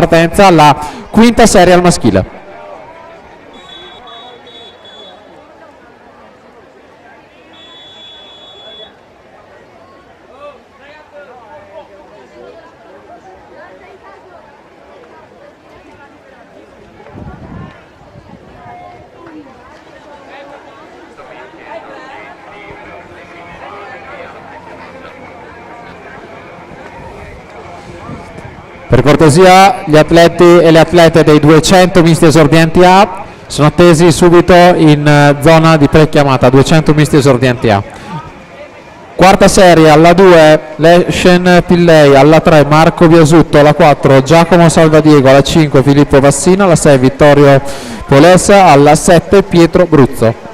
partenza la quinta serie al maschile. Per cortesia, gli atleti e le atlete dei 200 misti esordienti A sono attesi subito in zona di prechiamata, 200 misti esordienti A. Quarta serie, alla 2 Lescen Pillei, alla 3 Marco Biasutto, alla 4 Giacomo Salvadiego, alla 5 Filippo Vassina, alla 6 Vittorio Polessa, alla 7 Pietro Bruzzo.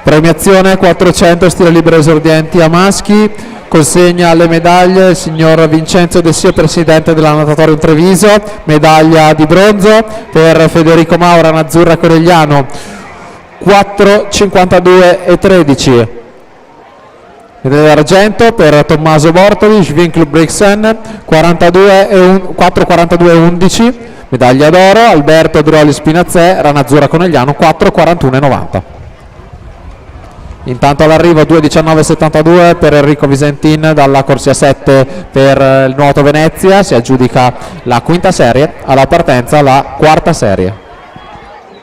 Premiazione 400 stile libero esordienti a maschi, consegna le medaglie il signor Vincenzo Dessio, presidente della Natatorium Treviso, medaglia di bronzo per Federico Maura, Azzurra Conegliano, 4,52 e 13. Medaglia d'argento per Tommaso Bortoli, Schwinkl Brixen, 4,42 e 11. Medaglia d'oro Alberto Drioli Spinazzè, Ranazzurra Conegliano, 4,41 e 90. Intanto all'arrivo 2,19,72 per Enrico Visentin dalla corsia 7 per il nuoto Venezia, si aggiudica la quinta serie, alla partenza la quarta serie.